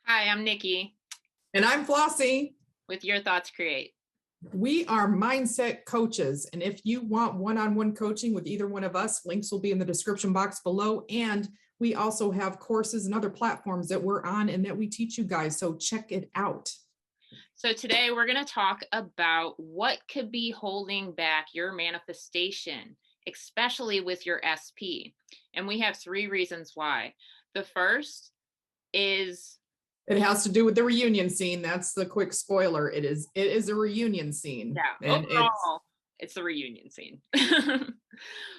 Hi, I'm Nikki And I'm Flossie. with Your Thoughts Create. We are mindset coaches. And if you want one-on-one coaching with either one of us, links will be in the description box below. And we also have courses and other platforms that we're on and that we teach you guys. So check it out. So today we're going to talk about what could be holding back your manifestation, especially with your SP. And we have 3 reasons why. The first is It has to do with the reunion scene. That's the quick spoiler. It is a reunion scene. And overall, it's the reunion scene.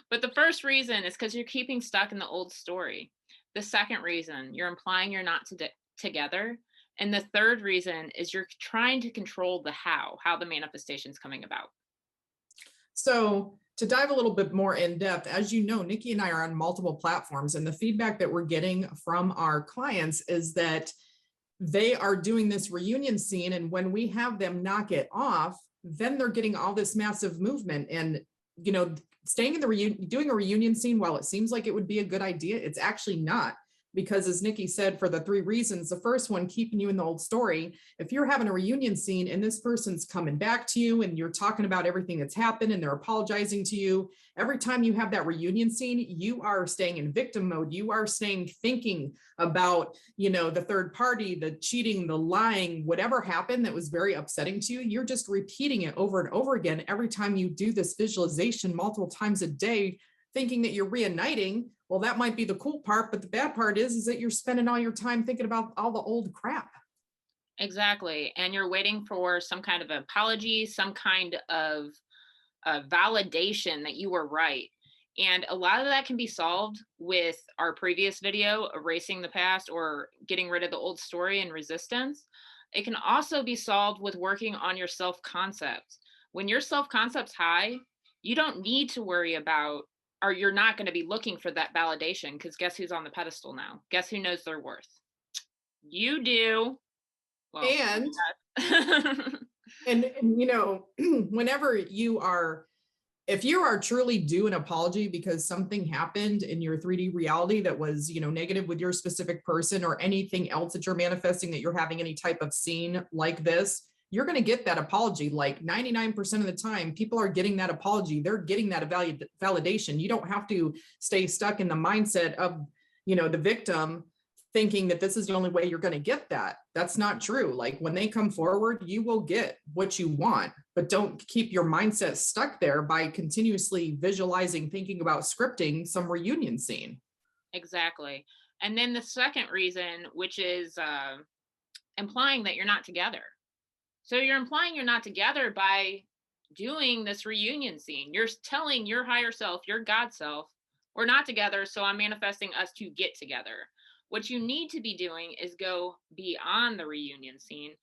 But the first reason is because you're keeping stuck in the old story. The second reason, you're implying you're not together. And the third reason is you're trying to control the how the manifestation is coming about. So to dive a little bit more in depth, as you know, Nikki and I are on multiple platforms, and the feedback that we're getting from our clients is that they are doing this reunion scene, and when we have them knock it off, then they're getting all this massive movement. And staying in the doing a reunion scene, while it seems like it would be a good idea, it's actually not. Because as Nikki said, for the 3 reasons, the first one, keeping you in the old story. If you're having a reunion scene and this person's coming back to you and you're talking about everything that's happened and they're apologizing to you, every time you have that reunion scene, you are staying in victim mode. You are staying thinking about, the third party, the cheating, the lying, whatever happened that was very upsetting to you. You're just repeating it over and over again. Every time you do this visualization multiple times a day, thinking that you're reuniting. Well, that might be the cool part, but the bad part is that you're spending all your time thinking about all the old crap. Exactly. And you're waiting for some kind of apology, some kind of validation that you were right. And a lot of that can be solved with our previous video, erasing the past or getting rid of the old story and resistance. It can also be solved with working on your self-concept. When your self-concept's high, you don't need to worry about, or you're not going to be looking for that validation, because guess who's on the pedestal now? Guess who knows their worth? You do. Well, and whenever if you are truly due an apology because something happened in your 3D reality that was, negative with your specific person, or anything else that you're manifesting, that you're having any type of scene like this, you're going to get that apology. Like 99% of the time, people are getting that apology. They're getting that validation. You don't have to stay stuck in the mindset of, the victim, thinking that this is the only way you're going to get that. That's not true. Like when they come forward, you will get what you want, but don't keep your mindset stuck there by continuously visualizing, thinking about scripting some reunion scene. Exactly. And then the second reason, which is implying that you're not together. So you're implying you're not together by doing this reunion scene. You're telling your higher self, your God self, we're not together, so I'm manifesting us to get together. What you need to be doing is go beyond the reunion scene,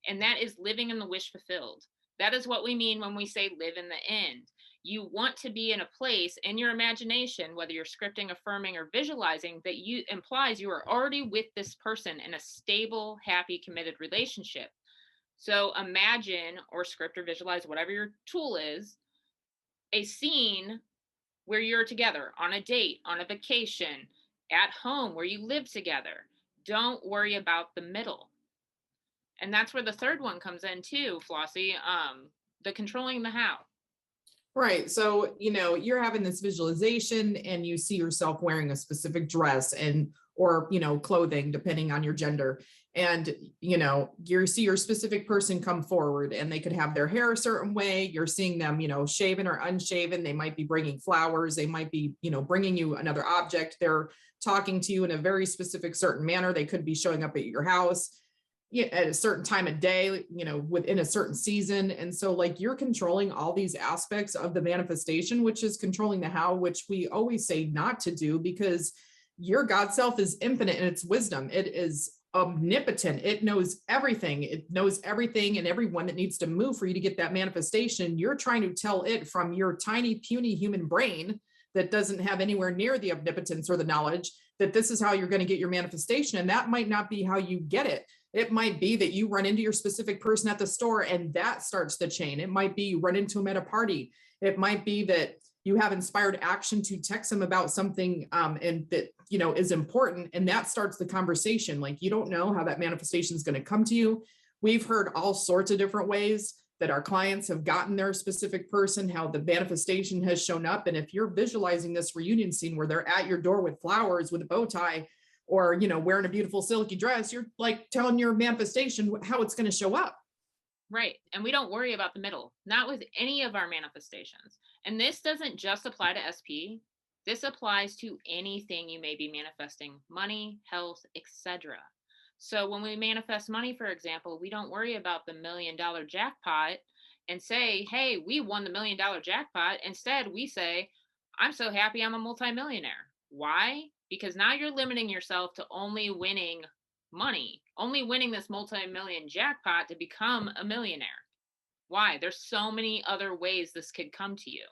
and that is living in the wish fulfilled. That is what we mean when we say live in the end. You want to be in a place in your imagination, whether you're scripting, affirming, or visualizing, that you implies you are already with this person in a stable, happy, committed relationship. So imagine, or script or visualize, whatever your tool is, a scene where you're together on a date, on a vacation, at home, where you live together. Don't worry about the middle. And that's where the third one comes in too, Flossie, the controlling the how. Right. So, you're having this visualization and you see yourself wearing a specific dress or clothing, depending on your gender. And, you see your specific person come forward, and they could have their hair a certain way. You're seeing them, shaven or unshaven. They might be bringing flowers. They might be, bringing you another object. They're talking to you in a very specific certain manner. They could be showing up at your house at a certain time of day, within a certain season. And so like you're controlling all these aspects of the manifestation, which is controlling the how, which we always say not to do, because your God self is infinite in its wisdom. It is omnipotent. It knows everything. It knows everything and everyone that needs to move for you to get that manifestation. You're trying to tell it from your tiny, puny human brain that doesn't have anywhere near the omnipotence or the knowledge that this is how you're going to get your manifestation. And that might not be how you get it. It might be that you run into your specific person at the store and that starts the chain. It might be you run into them at a party. It might be that, you have inspired action to text them about something and that, you know, is important. And that starts the conversation. Like, you don't know how that manifestation is going to come to you. We've heard all sorts of different ways that our clients have gotten their specific person, how the manifestation has shown up. And if you're visualizing this reunion scene where they're at your door with flowers, with a bow tie, or, you know, wearing a beautiful silky dress, you're like telling your manifestation how it's going to show up. Right. And we don't worry about the middle, not with any of our manifestations. And this doesn't just apply to SP. This applies to anything you may be manifesting: money, health, etc. So when we manifest money, for example, we don't worry about the $1 million jackpot and say, hey, we won the $1 million jackpot. Instead, we say, I'm so happy I'm a multimillionaire. Why? Because now you're limiting yourself to only winning money, only winning this multi-million jackpot to become a millionaire. Why? There's so many other ways this could come to you.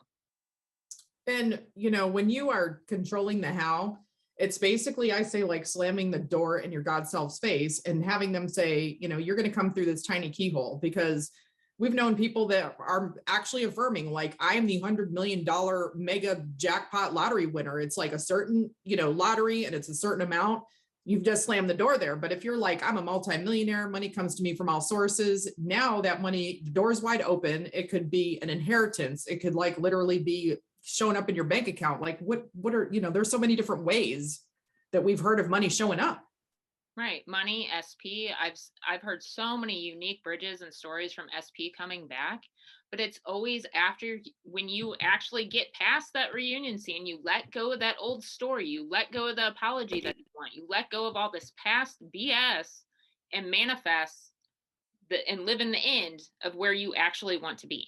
And, you know, when you are controlling the how, it's basically, I say, like slamming the door in your God self's face and having them say, you know, you're going to come through this tiny keyhole. Because we've known people that are actually affirming, like, I am the $100 million mega jackpot lottery winner. It's like a certain, you know, lottery, and it's a certain amount. You've just slammed the door there. But if you're like, I'm a multimillionaire, money comes to me from all sources. Now that money, the door's wide open. It could be an inheritance. It could like literally be showing up in your bank account. Like what are, you know, there's so many different ways that we've heard of money showing up. Right. Money, SP. I've heard so many unique bridges and stories from SP coming back, but it's always after, when you actually get past that reunion scene, you let go of that old story, you let go of the apology that you want, you let go of all this past BS and manifest and live in the end of where you actually want to be.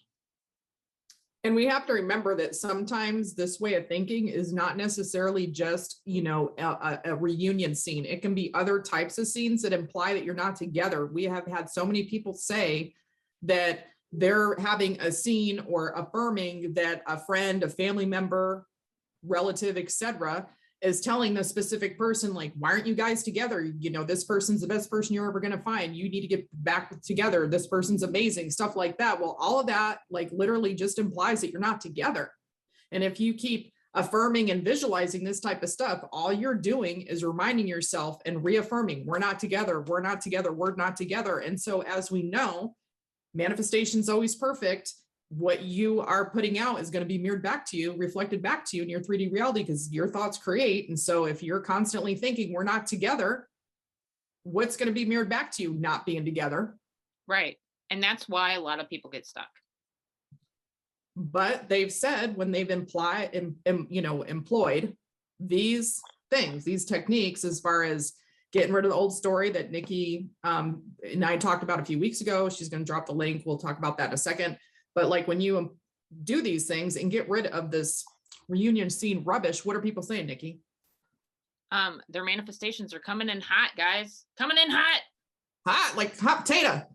And we have to remember that sometimes this way of thinking is not necessarily just, you know, a reunion scene. It can be other types of scenes that imply that you're not together. We have had so many people say that they're having a scene or affirming that a friend, a family member, relative, etc., is telling the specific person, like, why aren't you guys together? You know, this person's the best person you're ever going to find. You need to get back together. This person's amazing, stuff like that. Well, all of that, like, literally just implies that you're not together. And if you keep affirming and visualizing this type of stuff, all you're doing is reminding yourself and reaffirming, we're not together, we're not together, we're not together. And so, as we know, manifestation is always perfect. What you are putting out is going to be mirrored back to you, reflected back to you in your 3D reality, because your thoughts create. And so if you're constantly thinking we're not together, what's going to be mirrored back to you? Not being together. Right. And that's why a lot of people get stuck. But they've said when they've employed these things, these techniques, as far as getting rid of the old story that Nikki and I talked about a few weeks ago. She's going to drop the link. We'll talk about that in a second. But like, when you do these things and get rid of this reunion scene rubbish, what are people saying, Nikki? Their manifestations are coming in hot, guys. Coming in hot. Hot, like hot potato.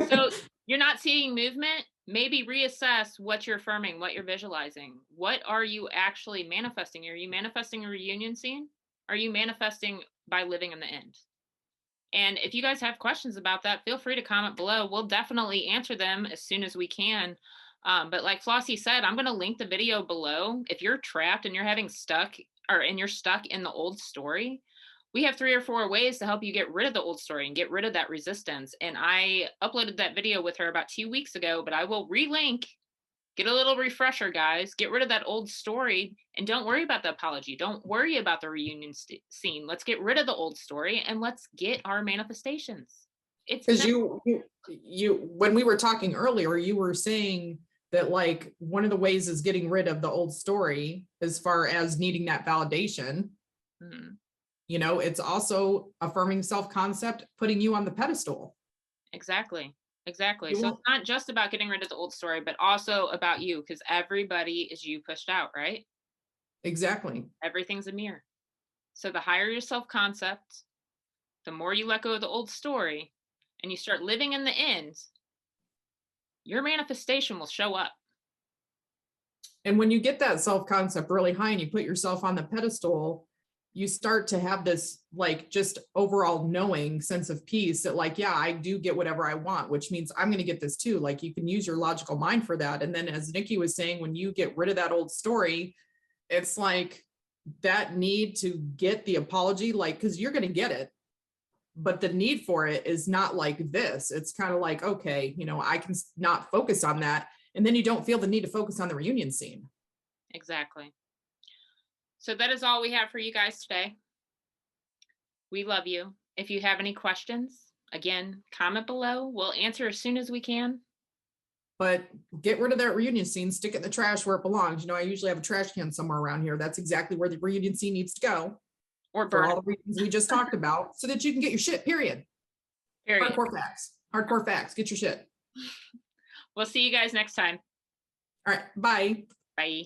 So you're not seeing movement. Maybe reassess what you're affirming, what you're visualizing. What are you actually manifesting? Are you manifesting a reunion scene? Are you manifesting by living in the end? And if you guys have questions about that, feel free to comment below. We'll definitely answer them as soon as we can. But like Flossie said, I'm going to link the video below. If you're trapped and you're stuck in the old story, we have 3 or 4 ways to help you get rid of the old story and get rid of that resistance. And I uploaded that video with her about 2 weeks ago, but I will relink. Get a little refresher, guys. Get rid of that old story and don't worry about the apology. Don't worry about the reunion scene. Let's get rid of the old story and let's get our manifestations. It's because you when we were talking earlier, you were saying that like one of the ways is getting rid of the old story as far as needing that validation. Mm-hmm. You know, it's also affirming self-concept, putting you on the pedestal. Exactly. Exactly. So it's not just about getting rid of the old story, but also about you, because everybody is you pushed out, right? Exactly. Everything's a mirror. So the higher your self-concept, the more you let go of the old story and you start living in the end, your manifestation will show up. And when you get that self-concept really high and you put yourself on the pedestal, you start to have this like just overall knowing sense of peace that like, yeah, I do get whatever I want, which means I'm going to get this too. Like you can use your logical mind for that. And then as Nikki was saying, when you get rid of that old story, it's like that need to get the apology, like, because you're going to get it, but the need for it is not like this. It's kind of like, okay, I can not focus on that. And then you don't feel the need to focus on the reunion scene. Exactly. So that is all we have for you guys today. We love you. If you have any questions, again, comment below. We'll answer as soon as we can. But get rid of that reunion scene, stick it in the trash where it belongs. I usually have a trash can somewhere around here. That's exactly where the reunion scene needs to go. Or for burn all the reasons we just talked about, so that you can get your shit, period. Period. Hardcore facts. Get your shit. We'll see you guys next time. All right. Bye. Bye.